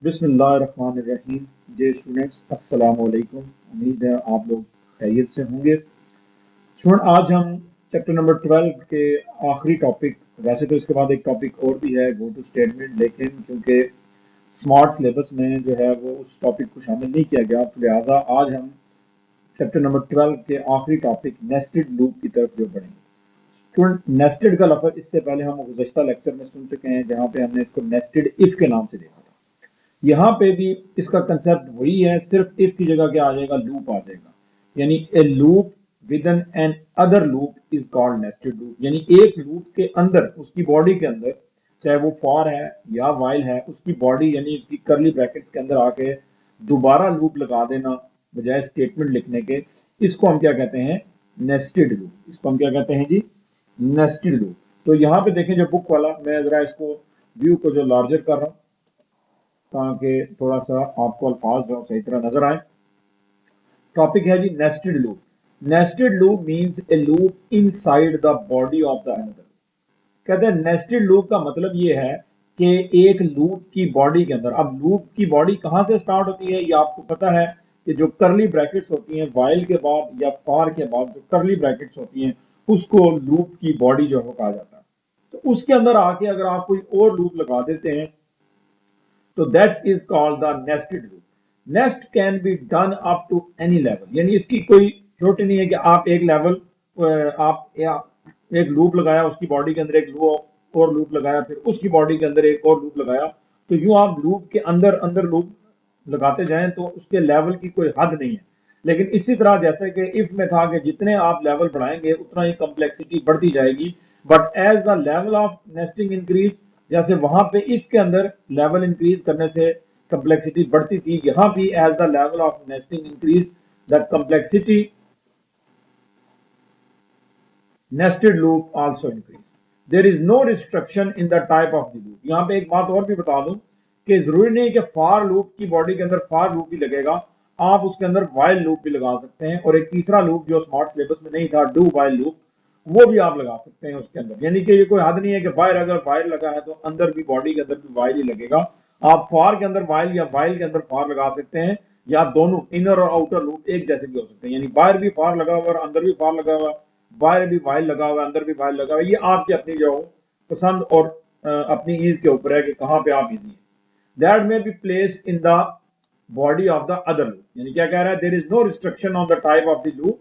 बिस्मिल्लाहिर्रहमानिर्रहीम। जे स्टूडेंट्स, अस्सलाम वालेकुम। उम्मीद है आप लोग खैरियत से होंगे। स्टूडेंट, आज हम चैप्टर नंबर 12 के आखिरी टॉपिक, वैसे तो इसके बाद एक टॉपिक और भी है गो टू स्टेटमेंट, लेकिन क्योंकि स्मार्ट सिलेबस में जो है वो उस टॉपिक को शामिल नहीं किया गया, तो लिहाजा आज हम चैप्टर नंबर 12 के आखिरी टॉपिक नेस्टेड लूप की तरफ जो बढ़ेंगे। स्टूडेंट, नेस्टेड का लफ्ज़ इससे पहले हम गुज़श्ता लेक्चर में सुन चुके हैं, जहाँ पे हमने इसको नेस्टेड इफ के नाम से देखा था। यहाँ पे भी इसका कंसेप्ट वही है, सिर्फ इफ की जगह क्या आ जाएगा, लूप आ जाएगा। यानी a loop with another loop is called nested loop. यानी एक लूप के अंदर, उसकी बॉडी के अंदर, चाहे वो फॉर है या वाइल है, उसकी बॉडी यानी उसकी करली ब्रैकेट्स के अंदर आके दोबारा लूप लगा देना बजाय स्टेटमेंट लिखने के, इसको हम क्या कहते हैं, नेस्टेड लूप। इसको हम क्या कहते हैं जी, नेस्टेड लूप। तो यहाँ पे देखें जो बुक वाला, मैं जरा इसको व्यू को जो लार्जर कर रहा हूँ ताकि थोड़ा सा आपको अल्फाज जो सही तरह नजर आए। टॉपिक है जी nested loop. Nested loop means a loop inside the body of the another. कहते हैं नेस्टेड लूप का मतलब ये है कि एक लूप की बॉडी के अंदर, अब लूप की बॉडी कहां से स्टार्ट होती है, ये आपको पता है कि जो करली ब्रैकेट्स होती हैं वाइल के बाद या फॉर के बाद जो करली ब्रैकेट्स होती हैं, उसको लूप की बॉडी जो है कहा जाता है। तो उसके अंदर आके अगर आप कोई और लूप लगा देते हैं तो that is called the nested loop. Nest can be done up to any level. यानी इसकी कोई छोटी नहीं है कि आप एक लेवल, आप एक लूप लगाया, उसकी बॉडी के अंदर एक लूप और लूप लगाया, फिर उसकी बॉडी के अंदर एक और लूप लगाया, तो यूं आप लूप के अंदर अंदर लूप लगाते जाएं तो उसके लेवल की कोई हद नहीं है। लेकिन इसी तरह जैसे कि इफ में था कि जितने आप लेवल बढ़ाएंगे उतना ही कम्प्लेक्सिटी बढ़ती जाएगी, but as the level of nesting increase, जैसे वहां पे इफ के अंदर लेवल इंक्रीज करने से कम्प्लेक्सिटी बढ़ती थी, यहां भी as the level of nesting increase the complexity nested loop also increase. There is no restriction in the type of the loop. यहाँ पे एक बात और भी बता दूं कि जरूरी नहीं कि फॉर लूप की बॉडी के अंदर फॉर लूप ही लगेगा, आप उसके अंदर वाइल लूप भी लगा सकते हैं। और एक तीसरा लूप जो स्मार्ट सिलेबस में नहीं था, डू वाइल लूप, वो भी आप लगा सकते हैं उसके अंदर। यानी कि ये कोई हद नहीं है कि वाइल, अगर वाइल लगा है तो अंदर भी बॉडी के अंदर भी वाइल ही लगेगा। आप फॉर के अंदर वाइल या वाइल के अंदर फॉर लगा सकते हैं, या दोनों इनर और आउटर लूप एक जैसे भी हो सकते हैं। यानी बाहर भी फॉर लगा हुआ और अंदर भी फॉर लगा हुआ, बाहर भी वाइल लगा हुआ, अंदर भी वाइल लगा हुआ। ये आपकी अपनी जो पसंद और अपनी ईज के ऊपर है कि कहां पे आप इजी है। That may be placed in the body of the other loop. यानी क्या कह रहा है, there is no restriction on the type of the loop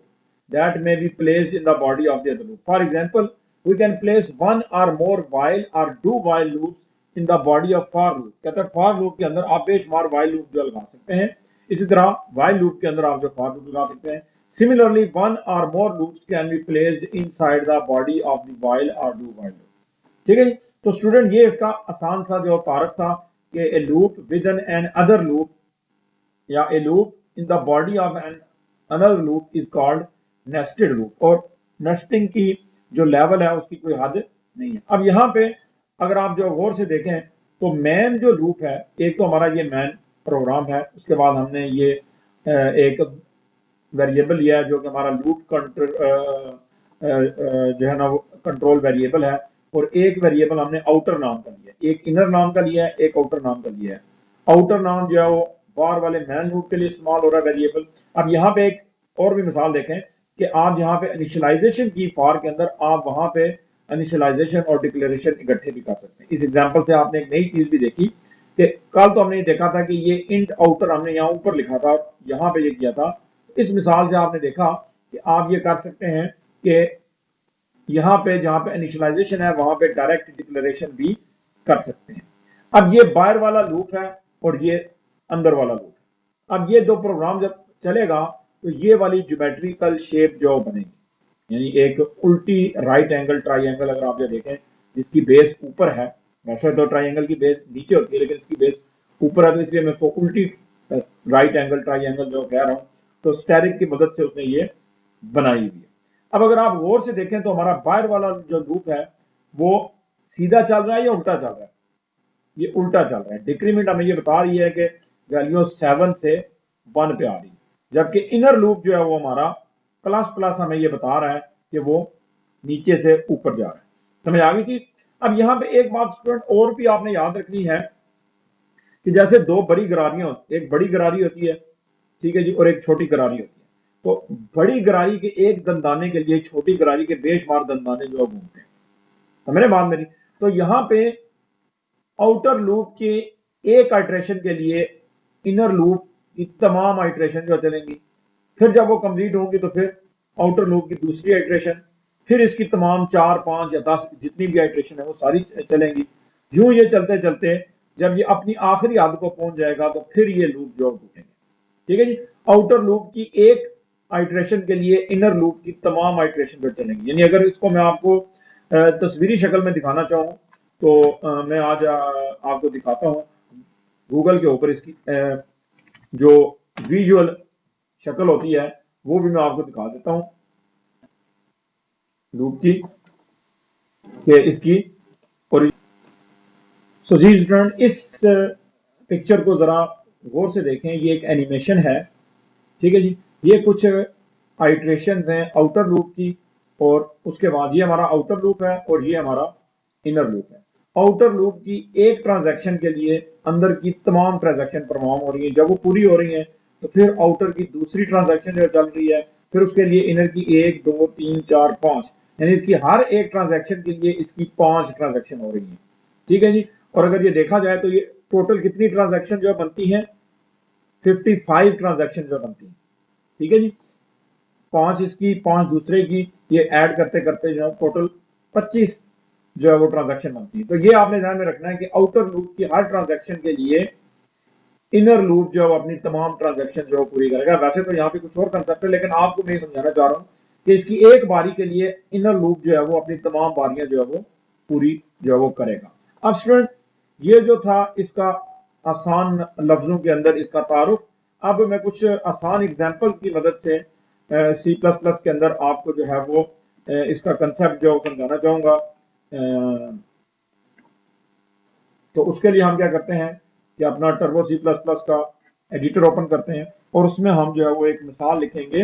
that may be placed in the body of the other loop. For example, we can place one or more while or do while loops in the body of for loop. कहते हैं for loop के अंदर आप बेशुमार while loop जो लगा सकते हैं, इसी तरह while loop के अंदर आप जो for loop लगा सकते हैं। Similarly, one or more loops can be placed inside the body of the while or do while loop. ठीक है जी। तो स्टूडेंट, ये इसका आसान सा जो तारफ था कि a loop within an other loop या a loop in the body of an another loop is called nested loop। और नेस्टिंग की जो लेवल है उसकी कोई हद नहीं है। अब यहाँ पे अगर आप जो गौर से देखें तो मैन जो लूप है, एक तो हमारा ये मैन प्रोग्राम है, उसके बाद हमने ये एक वेरिएबल लिया है जो कि हमारा लूप जो है ना वो कंट्रोल वेरिएबल है, और एक वेरिएबल हमने आउटर नाम का लिया है, एक इनर नाम का लिया है, एक आउटर नाम का लिया है। आउटर नाम जो है वो फॉर वाले मैन लूप के लिए इस्तेमाल हो रहा है वेरिएबल। अब यहाँ पे एक और भी मिसाल देखें कि आप यहाँ पे इनिशियलाइजेशन की फॉर के अंदर आप वहां पे इनिशियलाइजेशन और डिक्लेरेशन इकट्ठे भी कर सकते हैं। इस एग्जांपल से आपने एक नई चीज भी देखी कि कल तो हमने देखा था कि ये इंट आउटर हमने यहाँ ऊपर लिखा था और यहाँ पे ये किया था। इस मिसाल से आपने देखा कि आप ये कर सकते हैं कि यहाँ पे जहां पे इनिशियलाइजेशन है वहां पे डायरेक्ट डिक्लेरेशन भी कर सकते हैं। अब ये बाहर वाला लूप है और ये अंदर वाला लूप है। अब ये दो प्रोग्राम जब चलेगा तो ये वाली ज्योमेट्रिकल शेप जो बनेगी, यानी एक उल्टी राइट एंगल ट्राइंगल, अगर आप ये देखें जिसकी बेस ऊपर है, वैसे तो ट्राइंगल की बेस नीचे होती है लेकिन इसकी बेस ऊपर है, तो इसलिए मैं इसको उल्टी राइट एंगल ट्राइंगल जो कह रहा हूं, तो स्टेरिक की मदद से उसने ये बनाई हुई है। अब अगर आप गौर से देखें तो हमारा बाहर वाला जो लूप है वो सीधा चल रहा है या उल्टा चल रहा है, ये उल्टा चल रहा है। डिक्रीमेंट हमें ये बता रही है कि वैल्यू 7 से 1 पे आ रही है, जबकि इनर लूप जो है वो हमारा प्लस प्लस हमें ये बता रहा है कि वो नीचे से ऊपर जा रहा है। समझ आ गई थी। अब यहाँ पे एक बात स्टूडेंट और भी आपने याद रखनी है कि जैसे दो बड़ी गरारियां होती, एक बड़ी गरारी होती है, ठीक है जी, और एक छोटी गरारी होती है। तो बड़ी गरारी के एक दंदाने के लिए छोटी गरारी के बेशुमार दंदाने जो घूमते हैं, समझे बात मेरी। तो यहां पे आउटर लूप के एक आइट्रेशन के लिए इनर लूप की तमाम आइट्रेशन जो चलेंगी, फिर जब वो कंप्लीट होंगी तो फिर आउटर लूप की दूसरी आइट्रेशन, फिर इसकी तमाम 4, 5 या 10 जितनी भी आइट्रेशन है वो सारी चलेंगी। यूं ये चलते चलते जब ये अपनी आखिरी हद को पहुंच जाएगा तो फिर ये लूप जो टूटेंगे, ठीक है जी। आउटर लूप की एक आइट्रेशन के लिए इनर लूप की तमाम आइट्रेशन जो चलेंगी। यानी अगर इसको मैं आपको तस्वीरी शक्ल में दिखाना चाहूँ तो मैं आज आपको दिखाता हूँ गूगल के ऊपर इसकी जो विजुअल शक्ल होती है वो भी मैं आपको दिखा देता हूं लूप की, कि इसकी। और सो जी स्टूडेंट, इस पिक्चर को जरा गौर से देखें, ये एक एनिमेशन है, ठीक है जी। ये कुछ आइट्रेशंस हैं आउटर लूप की, और उसके बाद ये हमारा आउटर लूप है और ये हमारा इनर लूप है। आउटर लूप की एक ट्रांजैक्शन के लिए अंदर की तमाम ट्रांजैक्शन परफॉर्म हो रही है, जब वो पूरी हो रही है तो फिर आउटर की दूसरी ट्रांजैक्शन जो चल रही है, फिर उसके लिए इनर की 1, 2, 3, 4, 5, यानी इसकी हर एक ट्रांजैक्शन के लिए इसकी 5 ट्रांजैक्शन हो रही है, ठीक है जी। और अगर ये देखा जाए तो ये टोटल कितनी ट्रांजैक्शन जो बनती है, 55 ट्रांजैक्शन जो बनती है, ठीक है जी। 5 इसकी, 5 दूसरे की, ये ऐड करते करते जो है टोटल 25 जो है वो ट्रांजैक्शन बनती है। तो ये आपने ध्यान में रखना है कि आउटर लूप की हर ट्रांजैक्शन के लिए इनर लूप जो है अपनी तमाम ट्रांजैक्शन जो है पूरी करेगा। वैसे तो यहाँ पे कुछ और कंसेप्ट है, लेकिन आपको मैं समझाना चाह रहा हूँ कि इसकी एक बारी के लिए इनर लूप जो है वो अपनी तमाम बारियां जो है वो पूरी जो है वो करेगा। अब स्टूडेंट, ये जो था इसका आसान लफ्जों के अंदर इसका तारुफ। अब मैं कुछ आसान एग्जांपल्स की मदद से सी प्लस प्लस के अंदर आपको जो है वो इसका कंसेप्ट जो समझाना चाहूंगा। तो उसके लिए हम क्या करते हैं कि अपना टर्बो सी प्लस प्लस का एडिटर ओपन करते हैं और उसमें हम जो है वो एक मिसाल लिखेंगे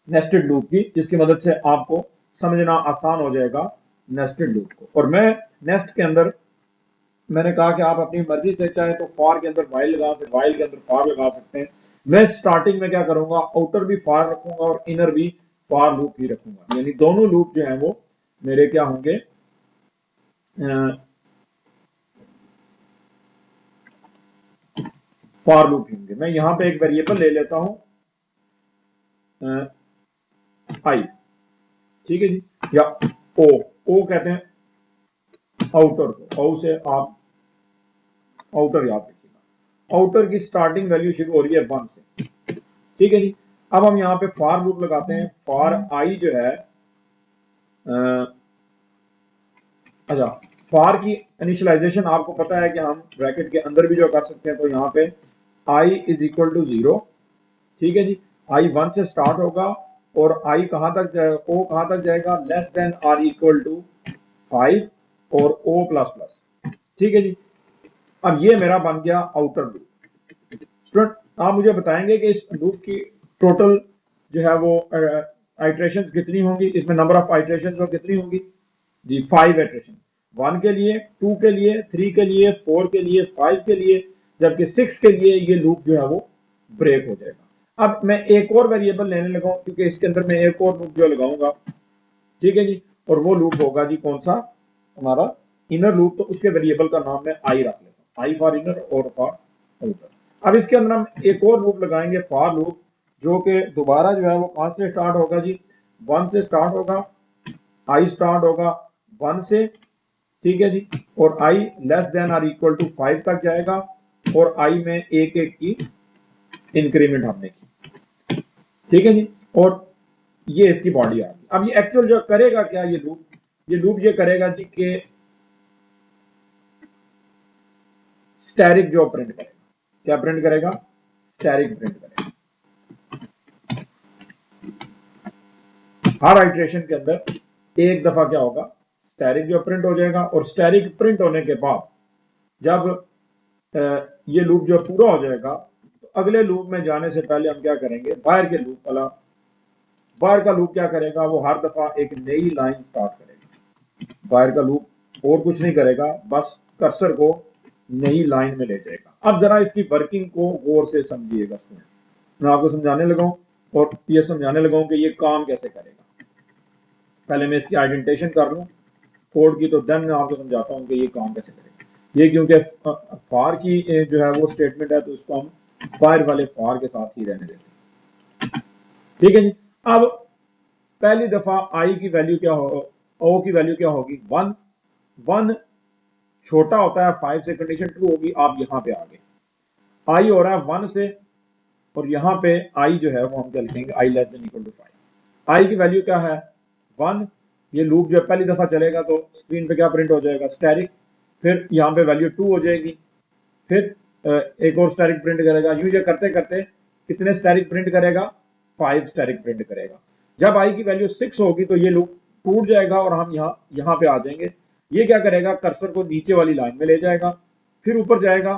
नेस्टेड लूप की, जिसकी मदद से आपको समझना आसान हो जाएगा नेस्टेड लूप को। और मैं नेस्ट के अंदर मैंने कहा कि आप अपनी मर्जी से चाहे तो फॉर के अंदर वाइल लगा सकते, वाइल के अंदर फॉर लगा सकते हैं। मैं स्टार्टिंग में क्या करूंगा, आउटर भी फॉर रखूंगा और इनर भी फॉर लूप ही रखूंगा, यानी दोनों लूप जो है वो मेरे क्या होंगे, फॉर लूप होंगे। मैं यहां पे एक वेरिएबल ले लेता हूं आई, ठीक है जी, या ओ। ओ कहते हैं आउटर को, ओ से आप आउटर याद रखिएगा। आउटर की स्टार्टिंग वैल्यू शुरू हो रही है 1 से, ठीक है जी। अब हम यहाँ पे फॉर लूप लगाते हैं। फॉर आई जो है अच्छा, फॉर की इनिशियलाइजेशन आपको पता है कि हम ब्रैकेट के अंदर भी जो कर सकते हैं। तो यहाँ पे आई इज इक्वल टू 0, ठीक है जी। आई 1 से स्टार्ट होगा और आई कहां तक जाएगा, ओ कहां तक जाएगा, less than or equal to 5 और ओ प्लस प्लस, ठीक है जी। अब ये मेरा बन गया आउटर लूप। स्टूडेंट, आप मुझे बताएंगे कि इस लूप की टोटल जो है वो आइट्रेशन कितनी होंगी, इसमें नंबर ऑफ आइट्रेशन कितनी होंगी जी, 5 आइट्रेशन। 1 के लिए, 2 के लिए, 3 के लिए, 4 के लिए, 5 के लिए, जबकि 6 के लिए ये लूप जो है वो ब्रेक हो जाएगा। अब मैं एक और वेरिएबल लेने लगा हूं, क्योंकि इसके अंदर मैं एक और लूप जो लगाऊंगा, ठीक है जी। और वो लूप होगा जी कौन सा, हमारा इनर लूप। तो उसके वेरिएबल का नाम मैं आई रख लेता हूं, आई फॉर इनर और फॉर आउटर। अब इसके अंदर हम एक और लूप लगाएंगे, फॉर लूप, जो कि दोबारा जो है वो कहां से स्टार्ट होगा जी, 1 से स्टार्ट होगा। आई स्टार्ट होगा 1 से, ठीक है जी, और i less than or equal to 5 तक जाएगा, और आई में एक एक की इंक्रीमेंट हमने की, ठीक है जी। और ये इसकी बॉडी आ गई। अब ये एक्चुअल जो करेगा क्या, ये लूप ये करेगा जी कि स्टैरिक जो प्रिंट करेगा, क्या प्रिंट करेगा, स्टैरिक प्रिंट करेगा। हर आइट्रेशन के अंदर एक दफा क्या होगा, स्टैरिक जो प्रिंट हो जाएगा। और स्टैरिक प्रिंट होने के बाद जब ये लूप जो पूरा हो जाएगा, तो अगले लूप में जाने से पहले हम क्या करेंगे, बाहर के लूप वाला, बाहर का लूप क्या करेगा, वो हर दफा एक नई लाइन स्टार्ट करेगा। बाहर का लूप और कुछ नहीं करेगा, बस कर्सर को नई लाइन में ले जाएगा। अब जरा इसकी वर्किंग को गौर से समझिएगा स्टूडेंट, मैं आपको समझाने लगा हूं और ये समझाने लगा हूं कि ये काम कैसे करेगा। पहले मैं इसकी आइडेंटिफिकेशन कर लूं कोड की, तो देन मैं आपको समझाता हूं कि ये काम कैसे करेगा। ये क्योंकि फार की जो है वो स्टेटमेंट है, तो इसको हम फायर वाले फार के साथ ही रहने देते हैं। ठीक है जी। अब पहली दफा आई की वैल्यू क्या हो, ओ की वैल्यू क्या होगी, 1। 1 छोटा होता है 5 से, कंडीशन 2 होगी। आप यहां पे आ गए, आई हो रहा है 1 से, और यहां पे आई जो है वो हम क्या लिखेंगे, आई लेस देन इक्वल टू 5। आई की वैल्यू क्या है, 1। ये लूप जो पहली दफा चलेगा तो स्क्रीन पे क्या प्रिंट हो जाएगा, स्टैरिक। फिर यहाँ पे वैल्यू 2 हो जाएगी, फिर एक और स्टैरिक प्रिंट करेगा। यूं ये करते करते कितने स्टैरिक प्रिंट करेगा, 5 स्टैरिक प्रिंट करेगा। जब आई की वैल्यू 6 होगी तो ये लूप टूट जाएगा और हम यहाँ पे आ जाएंगे। ये क्या करेगा, कर्सर को नीचे वाली लाइन में ले जाएगा, फिर ऊपर जाएगा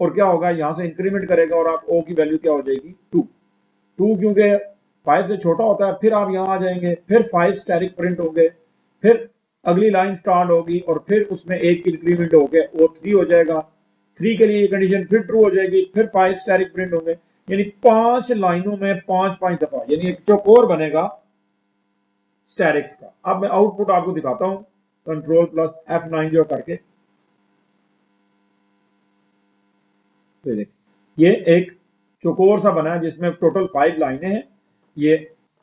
और क्या होगा, यहां से इंक्रीमेंट करेगा और आप ओ की वैल्यू क्या हो जाएगी, 2। 2 क्योंकि 5 से छोटा होता है। फिर आप यहां आ जाएंगे, फिर 5 स्टैरिक प्रिंट होंगे, फिर अगली लाइन स्टार्ट होगी और फिर उसमें एक इंक्रीमेंट हो गया, वो 3 हो जाएगा। 3 के लिए ये कंडीशन फिर ट्रू हो जाएगी, फिर 5 स्टैरिक प्रिंट होंगे। यानी 5 लाइनों में 5 दफा, यानी एक चौकोर बनेगा स्टैरिक्स का। अब मैं आउटपुट आपको दिखाता हूं, कंट्रोल प्लस F9 जो करके, तो देखिए ये एक चौकोर सा बना है जिसमें टोटल 5 लाइनें हैं। ये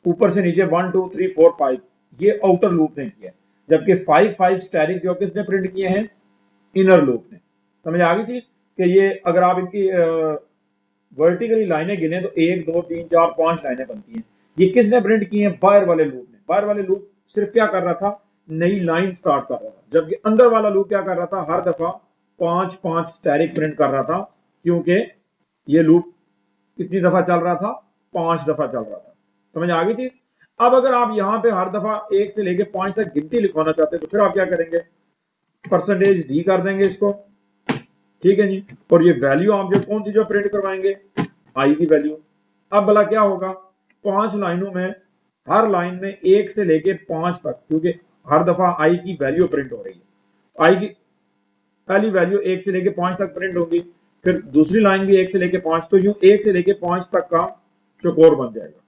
ऊपर से नीचे 1 2 3 4 5 ये आउटर लूप ने किया, जबकि 5 स्टैरिक जो किसने प्रिंट किए हैं, इनर लूप ने। समझ आ गई थी कि ये अगर आप इनकी वर्टिकली लाइनें गिने तो 1 2 3 4 5 लाइनें बनती हैं। ये किसने प्रिंट की हैं, बाहर वाले लूप ने। बाहर वाले लूप सिर्फ क्या कर रहा था, नई लाइन स्टार्ट कर रहा था, जबकि अंदर वाला लूप क्या कर रहा था, हर दफा 5 स्टैरिक प्रिंट कर रहा था, क्योंकि ये लूप कितनी दफा चल रहा था, 5 दफा चल रहा था। समझ आ गई चीज। अब अगर आप यहां पे हर दफा 1 से लेके 5 तक गिनती लिखवाना चाहते हैं तो फिर आप क्या करेंगे, परसेंटेज डी कर देंगे इसको। ठीक है जी। और ये वैल्यू आप जो कौन सी जो प्रिंट करवाएंगे, आई की वैल्यू। अब भला क्या होगा, 5 लाइनों में हर लाइन में 1 से लेके 5 तक, क्योंकि हर दफा आई की वैल्यू प्रिंट हो रही है। आई की पहली वैल्यू 1 से लेके 5 तक प्रिंट होगी, फिर दूसरी लाइन भी 1 से लेके 5, तो यूं 1 से लेके 5 तक का चौकोर बन जाएगा।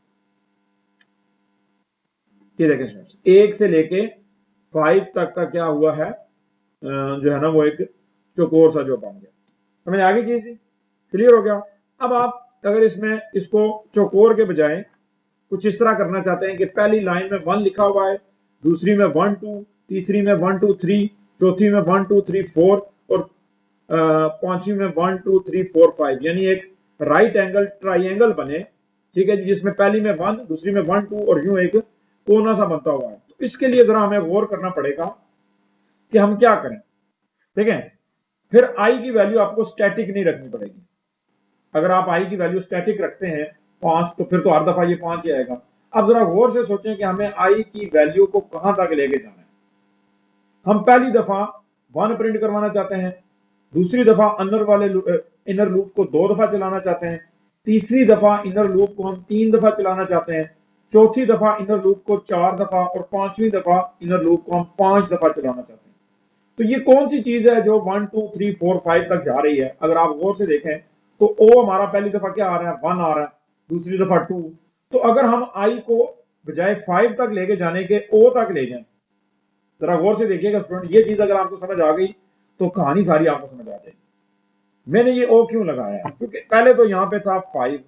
ये देखें 1 से लेके 5 तक का क्या हुआ है, जो है ना वो एक चौकोर सा जो बन गया। समझ आ गई चीज, क्लियर हो गया। अब आप अगर इसमें इसको चौकोर के बजाय कुछ इस तरह करना चाहते हैं कि पहली लाइन में 1 लिखा हुआ है, दूसरी में 1 2, तीसरी में 1 2 3, चौथी में 1 2 3 4 और पांचवी में 1 2 3 4 5, यानी एक राइट एंगल ट्राइंगल बने। ठीक है जी, जिसमें पहली में 1, दूसरी में 1 2 और यूं एक कोना सा बनता हुआ है। तो इसके लिए जरा हमें गौर करना पड़ेगा कि हम क्या करें। ठीक है, फिर आई की वैल्यू आपको स्टैटिक नहीं रखनी पड़ेगी। अगर आप आई की वैल्यू स्टैटिक रखते हैं 5, तो फिर तो हर दफा ये 5 ही आएगा। अब जरा गौर से सोचें कि हमें आई की वैल्यू को कहां तक लेके जाना है। हम पहली दफा 1 प्रिंट करवाना चाहते हैं, दूसरी दफा इनर लूप को 2 दफा चलाना चाहते हैं, तीसरी दफा इनर लूप को हम 3 दफा चलाना चाहते हैं, चौथी दफा इनर लूप को 4 दफा और पांचवी दफा इनर लूप को हम 5 दफा चलाना चाहते हैं। तो ये कौन सी चीज है जो 1 2 3 4 5 तक जा रही है। अगर आप गौर से देखें तो ओ हमारा पहली दफा क्या आ रहा है, 1 आ रहा है, दूसरी दफा 2। तो अगर हम आई को बजाय 5 तक लेके जाने के ओ तक ले जाएं, जरा गौर से देखिएगा स्टूडेंट, ये चीज अगर आपको समझ आ गई तो कहानी सारी आपको समझ आ जाएगी। मैंने ये ओ क्यों लगाया, क्योंकि पहले तो यहाँ पे था 5।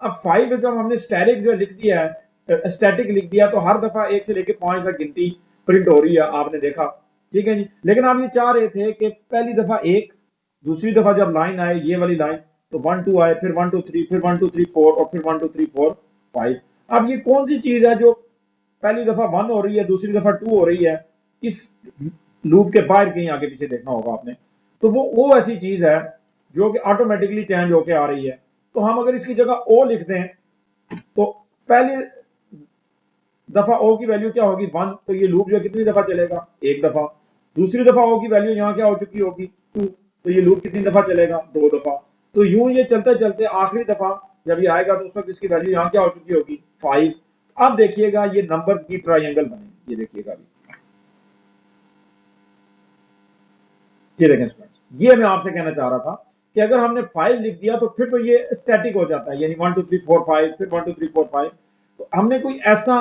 अब 5 जब हमने स्टैटिक जो लिख दिया है, स्टैटिक लिख दिया, तो हर दफा 1 से लेके 5 तक गिनती प्रिंट हो रही है, आपने देखा। ठीक है जी, लेकिन आप ये चाह रहे थे कि पहली दफा 1, दूसरी दफा जब लाइन आए ये वाली लाइन, तो 1 2 आए, फिर 1 2 3, फिर 1 2 3 4 और फिर 1 2 3 4 5। अब ये कौन सी चीज है जो पहली दफा 1 हो रही है, दूसरी दफा 2 हो रही है, इस लूप के बाहर कहीं आगे पीछे देखना होगा आपने। तो वो ऐसी चीज है जो कि ऑटोमेटिकली चेंज होके आ रही है। तो हम अगर इसकी जगह ओ लिख दें तो पहली दफा ओ की वैल्यू क्या होगी, 1, तो ये लूप जो कितनी दफा चलेगा, 1 दफा। दूसरी दफा ओ की वैल्यू यहां क्या हो चुकी होगी, 2, तो ये लूप कितनी दफा चलेगा, 2 दफा। तो यूं ये चलते चलते आखिरी दफा जब ये आएगा तो उस वक्त इसकी वैल्यू यहां क्या हो चुकी होगी, 5। अब देखिएगा ये नंबर्स की ट्राइंगल बनेगी, ये देखिएगा अभी, ये देखें स्टूडेंट्स, ये मैं आपसे कहना चाह रहा था कि अगर हमने 5 लिख दिया तो फिर तो ये स्टैटिक हो जाता है, यानी 1 2 3 4 5, फिर 1 2 3 4 5। तो हमने कोई ऐसा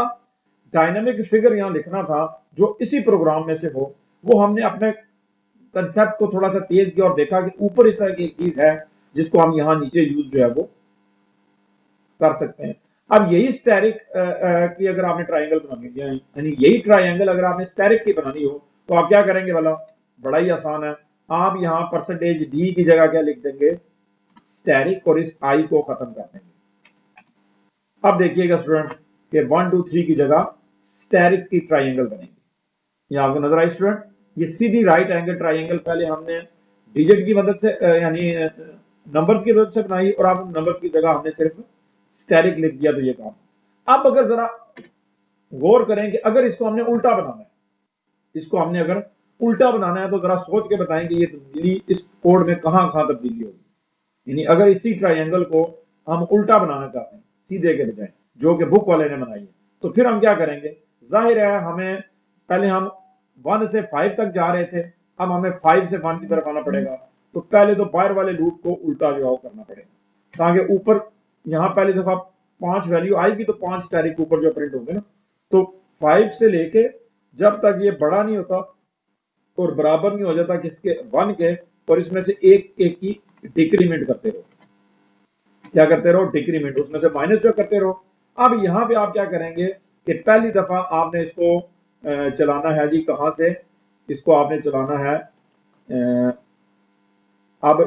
डायनामिक फिगर यहां लिखना था जो इसी प्रोग्राम में से हो। वो हमने अपने कंसेप्ट को थोड़ा सा तेज किया और देखा कि ऊपर इस तरह की एक चीज है जिसको हम यहां नीचे यूज जो है वो कर सकते हैं। अब यही स्टेरिक की अगर आपने ट्राइंगल बनानी है, यानी यही ट्राइंगल अगर आपने स्टेरिक की बनानी हो तो आप क्या करेंगे वाला, बड़ा ही आसान है। आप यहां परसेंटेज डी की जगह क्या लिख देंगे, स्टेरिक, और इस आई को खत्म कर देंगे। अब देखिएगा स्टूडेंट कि 1 2 3 की जगह स्टेरिक की ट्राइंगल बनेगी। ये आपको नजर आई स्टूडेंट, ये सीधी राइट एंगल ट्राइंगल पहले हमने डिजिट की मदद से यानी नंबर्स की मदद से बनाई, और अब नंबर की जगह हमने सिर्फ स्टेरिक लिख दिया, तो ये काम। अब अगर जरा गौर करें कि अगर इसको हमने उल्टा बनाना है, इसको हमने अगर उल्टा बनाना है तो जरा सोच के बताएं कि ये तब्दीली इस कोड में कहां कहां तब्दीली होगी। यानी अगर इसी ट्राइंगल को हम उल्टा बनाना चाहते हैं सीधे के बजाय, जो कि बुक वाले ने बनाई है, तो फिर हम क्या करेंगे। जाहिर है हमें पहले हम 1 से 5 तक जा रहे थे, अब हमें 5 से 1 की तरफ आना पड़ेगा। तो पहले तो बाहर वाले लूप को उल्टा जो है करना पड़ेगा, ताकि ऊपर यहां पहली दफा 5 वैल्यू आएगी तो 5 तारीख ऊपर जो प्रिंट होंगे ना, तो 5 से लेके जब तक ये बड़ा नहीं होता और बराबर नहीं हो जाता किसके, 1 के, और इसमें से एक एक की डिक्रीमेंट करते रहो। क्या करते रहो, डिक्रीमेंट, उसमें से माइनस जो करते रहो। अब यहां पे आप क्या करेंगे कि पहली दफा आपने इसको चलाना है जी, कहां से इसको आपने चलाना है। अब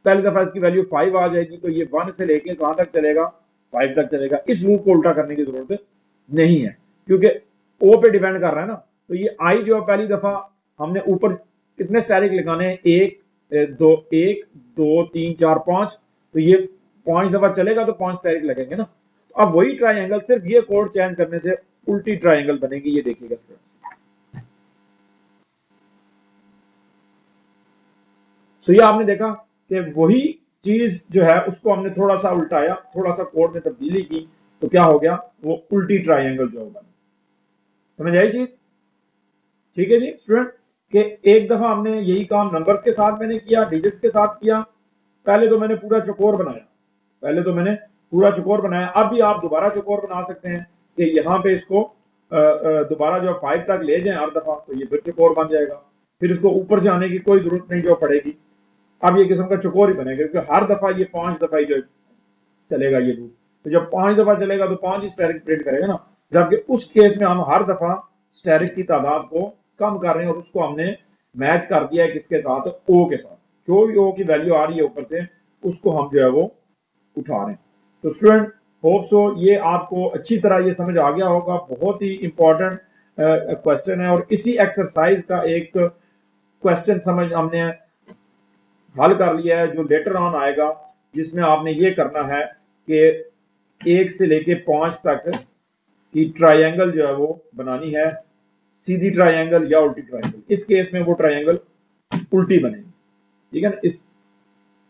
पहली दफा इसकी वैल्यू 5 आ जाएगी, तो ये 1 से लेके कहां तक चलेगा, 5 तक चलेगा। इस लूप को उल्टा करने की जरूरत नहीं है, क्योंकि ओ पे डिपेंड कर रहा है ना। तो ये आई जो है पहली दफा हमने ऊपर कितने स्टैरिक लगाने हैं, 1 2 3 4 5, तो ये 5 दफा चलेगा तो 5 स्टैरिक लगेंगे ना। तो अब वही ट्राइंगल सिर्फ ये कोड चेंज करने से उल्टी ट्राइंगल बनेगी, ये देखिएगा। तो ये आपने देखा कि वही चीज जो है उसको हमने थोड़ा सा उल्टाया, थोड़ा सा कोड में तब्दीली की, तो क्या हो गया, वो उल्टी ट्राइंगल जो बना। समझ आई चीज? ठीक है जी स्टूडेंट, कि एक दफा हमने यही काम नंबर्स के साथ मैंने किया, डिजिट्स के साथ किया। पहले तो मैंने पूरा चौकोर बनाया, पहले तो मैंने पूरा चौकोर बनाया। अब भी आप दोबारा चौकोर बना सकते हैं कि यहाँ पे इसको दोबारा जो 5 तक ले जाएं हर दफा, तो ये फिर चौकोर बन जाएगा। फिर इसको ऊपर से आने की कोई जरूरत नहीं जो पड़ेगी। अब ये किस्म का चौकोर ही बनेगा, क्योंकि हर दफा ये 5 दफा ही जो चलेगा ये लूप। तो जब 5 दफा चलेगा तो 5 ही स्टेरिक प्रिंट करेगा ना। जबकि उस केस में हम हर दफा स्टेरिक की तादाद को कम कर रहे हैं, और उसको हमने मैच कर दिया है किसके साथ, ओ के साथ। जो भी ओ की वैल्यू आ रही है ऊपर से, उसको हम जो है वो उठा रहे हैं। तो स्टूडेंट, होप सो ये आपको अच्छी तरह ये समझ आ गया होगा। बहुत ही इंपॉर्टेंट क्वेश्चन है, और इसी एक्सरसाइज का एक क्वेश्चन समझ हमने हल कर लिया है जो लेटर ऑन आएगा, जिसमें आपने ये करना है कि 1 से लेके 5 तक की ट्राइंगल जो है वो बनानी है, सीधी ट्राइंगल या उल्टी ट्राइंगल। इस केस में वो ट्राइंगल उल्टी बनेगी, ठीक है ना। इस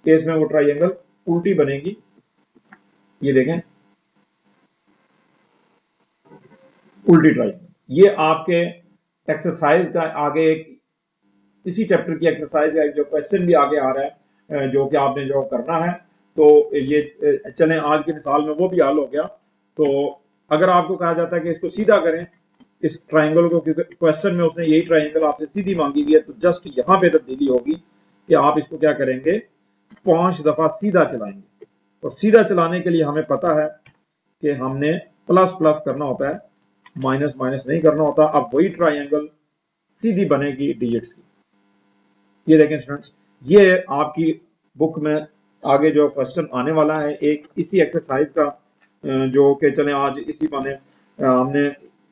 केस में वो ट्राइंगल उल्टी बनेगी। ये देखें, उल्टी ट्राइंगल। ये आपके एक्सरसाइज का आगे एक, इसी चैप्टर की एक्सरसाइज का एक जो क्वेश्चन भी आगे आ रहा है, जो कि आपने जो करना है। तो ये चलें, आज की मिसाल में वो भी हल हो गया। तो अगर आपको कहा जाता है कि इसको सीधा करें, इस ट्राइंगल को, क्योंकि क्वेश्चन में उसने यही ट्राइंगल आपसे सीधी मांगी हुई है, तो जस्ट यहां पे तब्दीली होगी कि आप इसको क्या करेंगे, 5 दफा सीधा चलाएंगे। और सीधा चलाने के लिए हमें पता है कि हमने प्लस प्लस करना होता है, माइनस माइनस नहीं करना होता। अब वही ट्राइंगल सीधी बनेगी डिजिट्स की। ये देखें स्टूडेंट्स, ये आपकी बुक में आगे जो क्वेश्चन आने वाला है एक इसी एक्सरसाइज का, जो कि चले आज इसी माने हमने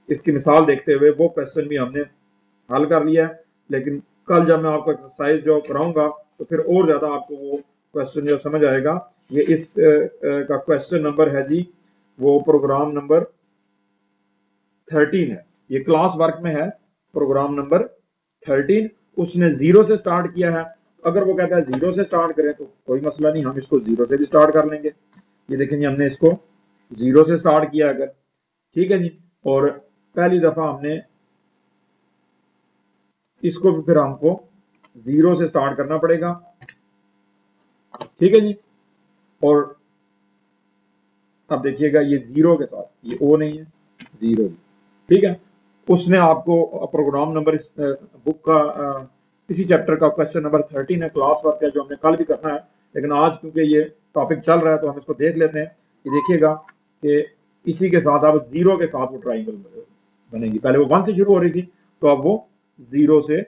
इसकी मिसाल देखते हुए वो क्वेश्चन भी हमने हल कर लिया है। लेकिन कल जब मैं आपको एक्सरसाइज जो कराऊंगा तो फिर और ज्यादा आपको वो क्वेश्चन जो समझ आएगा। ये इस का क्वेश्चन नंबर है जी, वो प्रोग्राम नंबर 13 है। ये क्लास वर्क में है, प्रोग्राम नंबर 13। उसने 0 से स्टार्ट किया है। अगर वो कहता है 0 से स्टार्ट करें तो कोई मसला नहीं, हम इसको 0 से भी स्टार्ट कर लेंगे। ये देखेंगे हमने इसको 0 से स्टार्ट किया अगर, ठीक है जी। और पहली दफा हमने इसको भी फिर हमको 0 से स्टार्ट करना पड़ेगा, ठीक है जी। और अब देखिएगा ये 0 के साथ, ये ओ नहीं है, 0, ठीक है। उसने आपको प्रोग्राम नंबर इस बुक का इसी चैप्टर का क्वेश्चन नंबर 13 है, क्लास वर्क है, जो हमने कल भी करना है, लेकिन आज क्योंकि ये टॉपिक चल रहा है तो हम इसको देख लेते हैं। कि देखिएगा कि इसी के साथ अब 0 के साथ वो ट्राइंगल बनेगी। पहले वो 1 से शुरू हो रही थी, तो अब वो 0 से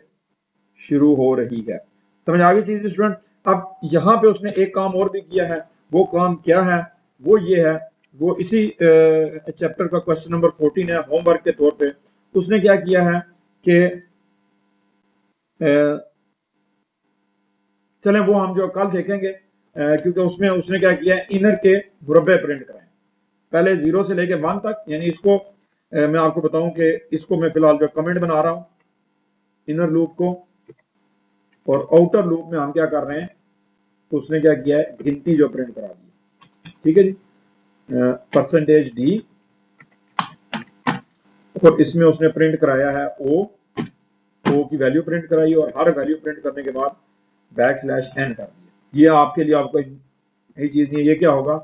शुरू हो रही है। समझ आ गई चीज स्टूडेंट। अब यहाँ पे उसने एक काम और भी किया है, वो काम क्या है, वो ये है, वो इसी चैप्टर का क्वेश्चन नंबर 14 है, होमवर्क के तौर पे उसने क्या किया है कि चलें वो हम जो कल देखेंगे, क्योंकि उसमें उसने क्या किया है, इनर के मुरब्बे प्रिंट कराए, पहले 0 से लेके 1 तक। यानी इसको मैं आपको बताऊं कि इसको मैं फिलहाल जो कमेंट बना रहा हूं इनर लूप को, और आउटर लूप में हम क्या कर रहे हैं, तो उसने क्या किया है, गिनती जो प्रिंट करा दी, ठीक है जी, %d, और इसमें उसने प्रिंट कराया है ओ की वैल्यू प्रिंट कराई, और हर वैल्यू प्रिंट करने के बाद \n कर दिया। ये आपके लिए आपको यही चीज नहीं है, ये क्या होगा,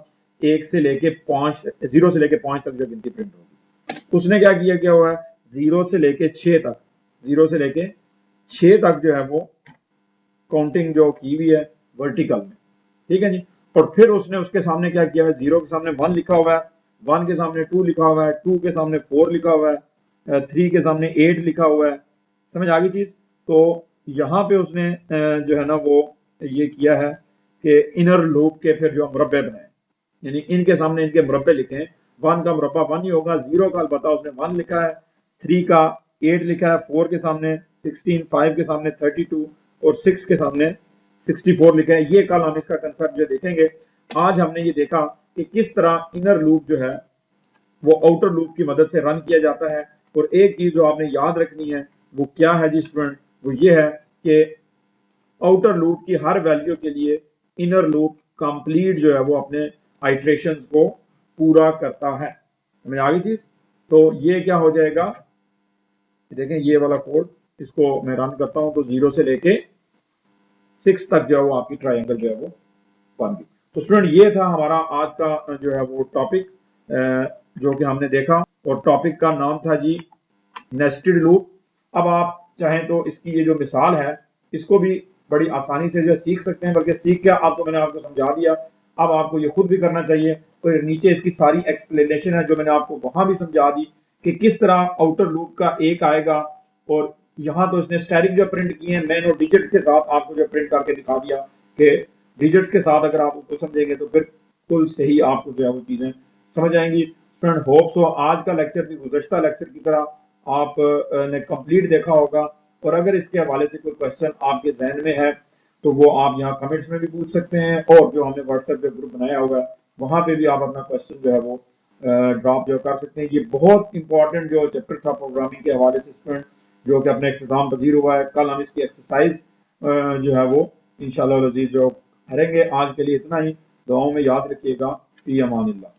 1 से लेके 5, 0 से लेके 5 तक जो गिनती प्रिंट होगी। उसने क्या किया, क्या हुआ है, 0 से लेके 6 तक, 0 से लेके 6 तक जो है वो काउंटिंग जो की हुई है वर्टिकल में, ठीक है जी। और फिर उसने उसके सामने क्या किया है, 0 के सामने 1 लिखा हुआ है, 1 के सामने 2 लिखा हुआ है, 2 के सामने 4 लिखा हुआ है, 3 के सामने 8 लिखा हुआ है। समझ आ गई चीज। तो यहाँ पे उसने जो है ना वो ये किया है कि इनर लूप के फिर जो मुरब्बे बनाए, यानी इनके सामने इनके मुरब्बे लिखे हैं। 1 का मुरब्बा 1 ही होगा, 0 का अलबत्ता उसने 1 लिखा है, 3 का 8 लिखा है, 4 के सामने 16, 5 के सामने 32 और 6 के सामने 64 लिखा है। ये कल हम इसका कंसेप्ट जो देखेंगे। आज हमने ये देखा कि किस तरह इनर लूप जो है वो आउटर लूप की मदद से रन किया जाता है। और एक चीज जो आपने याद रखनी है वो क्या है जी स्टूडेंट, वो ये है कि आउटर लूप की हर वैल्यू के लिए इनर लूप कंप्लीट जो है वो अपने आइट्रेशंस को पूरा करता है। हमें आ गई चीज। तो ये क्या हो जाएगा, देखें ये वाला कोड, इसको मैं रन करता हूं तो 0 से लेके 6 तक जो है वो आपकी ट्राइंगल जो है वो बन गई। तो स्टूडेंट ये था हमारा आज का जो है वो टॉपिक जो कि हमने देखा, और टॉपिक का नाम था जी नेस्टेड लूप। अब आप चाहें तो इसकी ये जो मिसाल है इसको भी बड़ी आसानी से जो सीख सकते हैं, बल्कि सीख क्या, आपको मैंने आपको समझा दिया, अब आपको ये खुद भी करना चाहिए। और नीचे इसकी सारी एक्सप्लेनेशन है जो मैंने आपको वहां भी समझा दी कि किस तरह आउटर लूप का एक आएगा। और यहाँ तो इसने स्टैटिक जो प्रिंट किए हैं मैन और डिजिट के साथ आपको जो प्रिंट करके दिखा दिया कि डिजिट्स के साथ अगर आप उसको समझेंगे तो बिल्कुल सही आपको जो है वो चीजें समझ आएंगी। फ्रेंड होप तो आज का लेक्चर भी गुज़श्ता लेक्चर की तरह आप ने कंप्लीट देखा होगा। और अगर इसके हवाले से कोई क्वेश्चन आपके जहन में है तो वो आप यहाँ कमेंट्स में भी पूछ सकते हैं, और जो हमने व्हाट्सएप पे ग्रुप बनाया होगा वहां पे भी आप अपना क्वेश्चन जो है वो ड्रॉप जो कर सकते हैं। ये बहुत इंपॉर्टेंट जो चैप्टर था प्रोग्रामिंग के हवाले से स्टूडेंट, जो कि अपने इख्तिताम पजीर हुआ है। कल हम इसकी एक्सरसाइज जो है वो इंशाल्लाह अज़ीज़ जो करेंगे। आज के लिए इतना ही, दुआओं में याद रखिएगा। फी अमानिल्लाह।